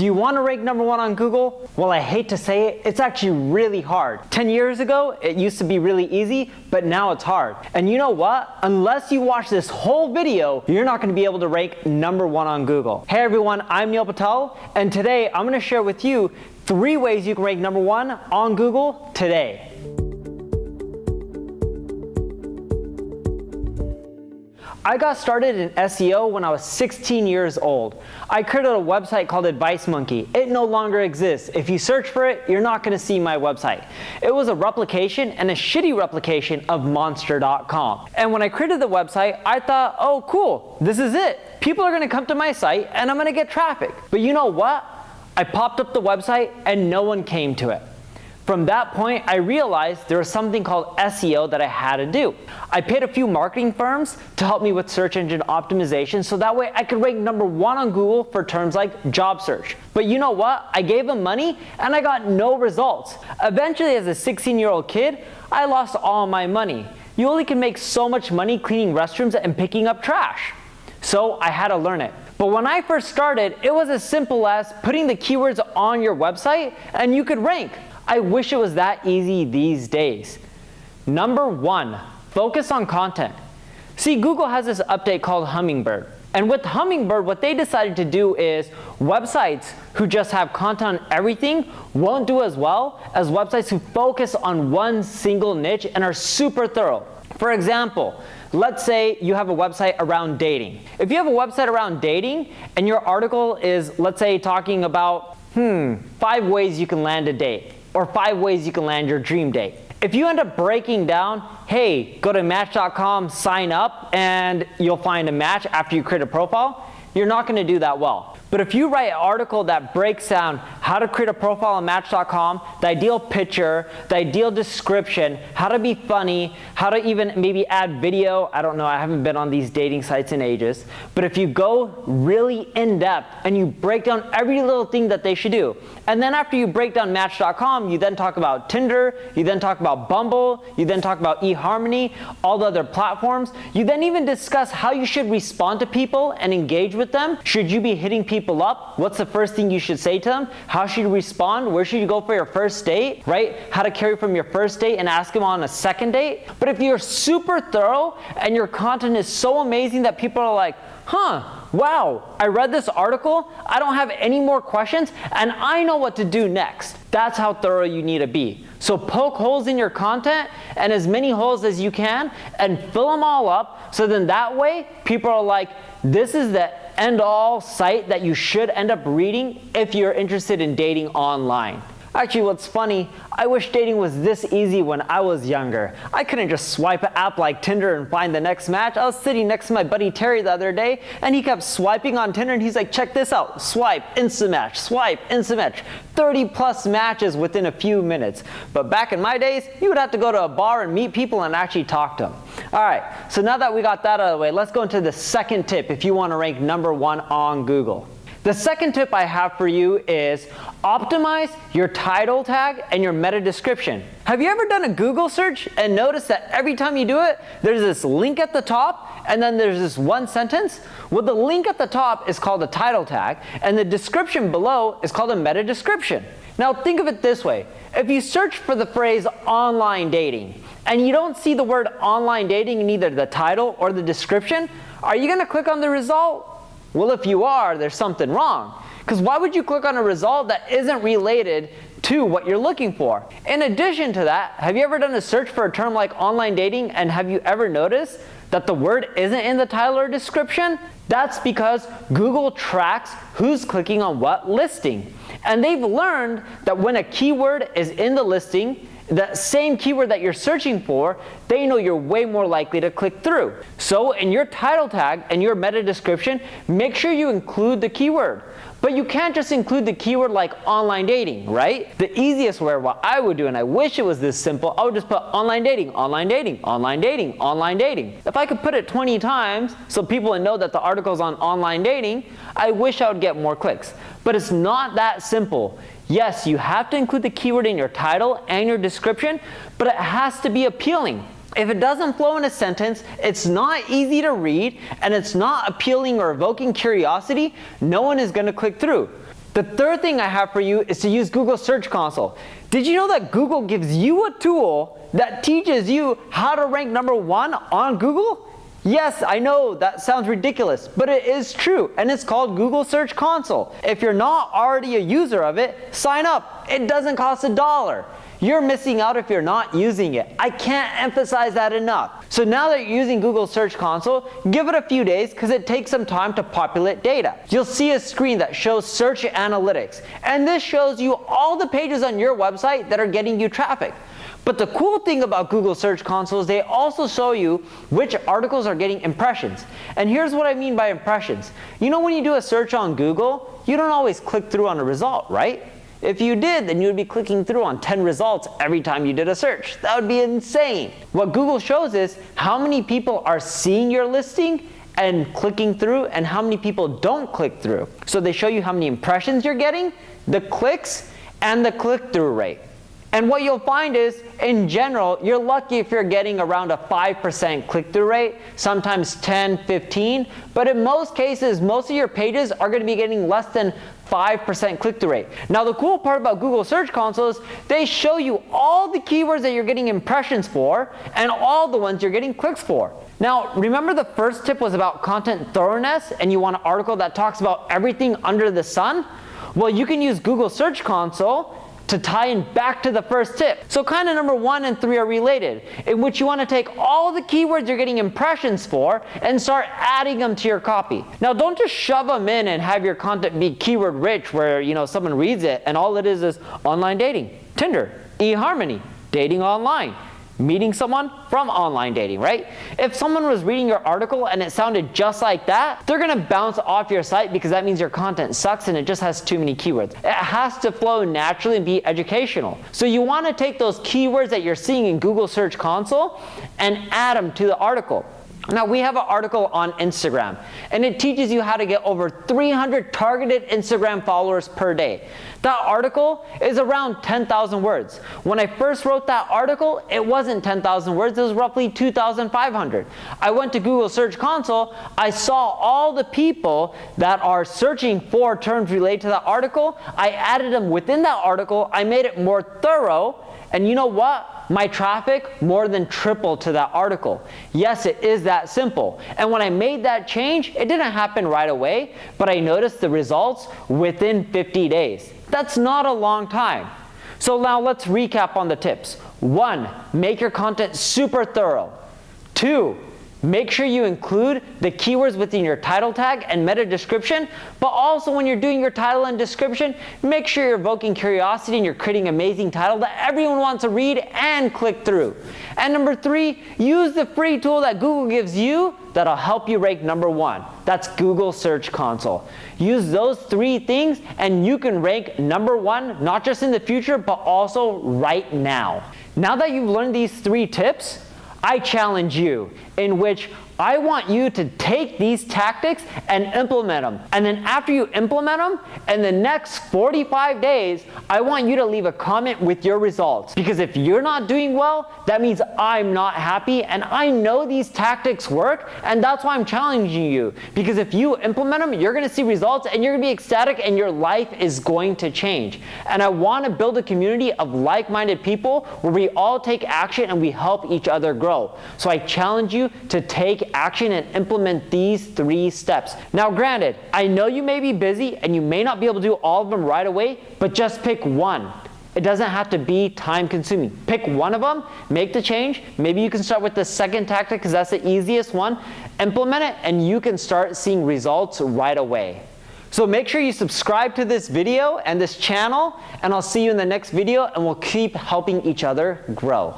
Do you want to rank number one on Google? Well, I hate to say it, it's actually really hard. 10 years ago, it used to be really easy, but now it's hard. And you know what? Unless you watch this whole video, you're not going to be able to rank number one on Google. Hey everyone, I'm Neil Patel, and today I'm going to share with you 3 ways you can rank number one on Google today. I got started in SEO when I was 16 years old. I created a website called Advice Monkey. It no longer exists. If you search for it, you're not going to see my website. It was a replication, and a shitty replication, of monster.com. And when I created the website, I thought, oh cool, this is it. People are going to come to my site and I'm going to get traffic. But you know what? I popped up the website and no one came to it. From that point, I realized there was something called SEO that I had to do. I paid a few marketing firms to help me with search engine optimization so that way I could rank number one on Google for terms like job search. But you know what? I gave them money and I got no results. Eventually, as a 16-year-old kid, I lost all my money. You only can make so much money cleaning restrooms and picking up trash. So I had to learn it. But when I first started, it was as simple as putting the keywords on your website and you could rank. I wish it was that easy these days. Number 1, focus on content. See, Google has this update called Hummingbird. And with Hummingbird, what they decided to do is websites who just have content on everything won't do as well as websites who focus on one single niche and are super thorough. For example, let's say you have a website around dating. If you have a website around dating and your article is, let's say, talking about 5 ways you can land a date, or 5 ways you can land your dream date. If you end up breaking down, hey, go to Match.com, sign up, and you'll find a match after you create a profile, you're not going to do that well. But if you write an article that breaks down how to create a profile on Match.com, the ideal picture, the ideal description, how to be funny, how to even maybe add video, I don't know, I haven't been on these dating sites in ages, but if you go really in depth and you break down every little thing that they should do, and then after you break down Match.com, you then talk about Tinder, you then talk about Bumble, you then talk about eHarmony, all the other platforms, you then even discuss how you should respond to people and engage with them. Should you be hitting people up? What's the first thing you should say to them? How should you respond? Where should you go for your first date, right? How to carry from your first date and ask them on a second date. But if you're super thorough and your content is so amazing that people are like, wow, I read this article, I don't have any more questions, and I know what to do next. That's how thorough you need to be. So poke holes in your content, and as many holes as you can, and fill them all up, so then that way, people are like, this is the end-all site that you should end up reading if you're interested in dating online. Actually, what's funny, I wish dating was this easy when I was younger. I couldn't just swipe an app like Tinder and find the next match. I was sitting next to my buddy Terry the other day, and he kept swiping on Tinder, and he's like, check this out, swipe, instant match, swipe, instant match. 30 plus matches within a few minutes. But back in my days, you would have to go to a bar and meet people and actually talk to them. All right, so now that we got that out of the way, let's go into the second tip if you want to rank number one on Google. The second tip I have for you is optimize your title tag and your meta description. Have you ever done a Google search and noticed that every time you do it, there's this link at the top and then there's this one sentence? Well, the link at the top is called a title tag and the description below is called a meta description. Now think of it this way. If you search for the phrase online dating and you don't see the word online dating in either the title or the description, are you going to click on the result? Well, if you are, there's something wrong. Because why would you click on a result that isn't related to what you're looking for? In addition to that, have you ever done a search for a term like online dating and have you ever noticed that the word isn't in the title or description? That's because Google tracks who's clicking on what listing. And they've learned that when a keyword is in the listing, the same keyword that you're searching for, they know you're way more likely to click through. So in your title tag and your meta description, make sure you include the keyword. But you can't just include the keyword like online dating, right? The easiest way, what I would do, and I wish it was this simple, I would just put online dating, online dating, online dating, online dating. If I could put it 20 times so people would know that the article's on online dating, I wish I would get more clicks. But it's not that simple. Yes, you have to include the keyword in your title and your description, but it has to be appealing. If it doesn't flow in a sentence, it's not easy to read, and it's not appealing or evoking curiosity, no one is going to click through. The third thing I have for you is to use Google Search Console. Did you know that Google gives you a tool that teaches you how to rank #1 on Google? Yes, I know that sounds ridiculous, but it is true, and it's called Google Search Console. If you're not already a user of it, sign up. It doesn't cost $1. You're missing out if you're not using it. I can't emphasize that enough. So now that you're using Google Search Console, give it a few days because it takes some time to populate data. You'll see a screen that shows search analytics, and this shows you all the pages on your website that are getting you traffic. But the cool thing about Google Search Console is they also show you which articles are getting impressions. And here's what I mean by impressions. You know when you do a search on Google, you don't always click through on a result, right? If you did, then you would be clicking through on 10 results every time you did a search. That would be insane. What Google shows is how many people are seeing your listing and clicking through and how many people don't click through. So they show you how many impressions you're getting, the clicks, and the click-through rate. And what you'll find is, in general, you're lucky if you're getting around a 5% click-through rate, sometimes 10, 15, but in most cases, most of your pages are going to be getting less than 5% click-through rate. Now, the cool part about Google Search Console is they show you all the keywords that you're getting impressions for and all the ones you're getting clicks for. Now, remember the first tip was about content thoroughness, and you want an article that talks about everything under the sun? Well, you can use Google Search Console to tie in back to the first tip. So kind of #1 and 3 are related, in which you want to take all the keywords you're getting impressions for and start adding them to your copy. Now don't just shove them in and have your content be keyword rich where someone reads it and all it is online dating, Tinder, eHarmony, dating online, meeting someone from online dating, right? If someone was reading your article and it sounded just like that, they're gonna bounce off your site because that means your content sucks and it just has too many keywords. It has to flow naturally and be educational. So you wanna take those keywords that you're seeing in Google Search Console and add them to the article. Now we have an article on Instagram, and it teaches you how to get over 300 targeted Instagram followers per day. That article is around 10,000 words. When I first wrote that article, it wasn't 10,000 words, it was roughly 2,500. I went to Google Search Console, I saw all the people that are searching for terms related to that article, I added them within that article, I made it more thorough, and you know what? My traffic more than tripled to that article. Yes, it is that simple. And when I made that change, it didn't happen right away, but I noticed the results within 50 days. That's not a long time. So now let's recap on the tips. 1, make your content super thorough. 2, make sure you include the keywords within your title tag and meta description, but also when you're doing your title and description, make sure you're evoking curiosity and you're creating an amazing title that everyone wants to read and click through. And number 3, use the free tool that Google gives you that'll help you rank #1. That's Google Search Console. Use those 3 things and you can rank #1, not just in the future, but also right now. Now that you've learned these 3 tips, I challenge you, in which I want you to take these tactics and implement them. And then after you implement them, in the next 45 days, I want you to leave a comment with your results. Because if you're not doing well, that means I'm not happy, and I know these tactics work, and that's why I'm challenging you. Because if you implement them, you're gonna see results, and you're gonna be ecstatic, and your life is going to change. And I wanna build a community of like-minded people where we all take action and we help each other grow. So I challenge you to take action and implement these 3 steps. Now granted, I know you may be busy and you may not be able to do all of them right away, but just pick one. It doesn't have to be time consuming. Pick one of them, make the change. Maybe you can start with the second tactic because that's the easiest one. Implement it and you can start seeing results right away. So make sure you subscribe to this video and this channel, and I'll see you in the next video, and we'll keep helping each other grow.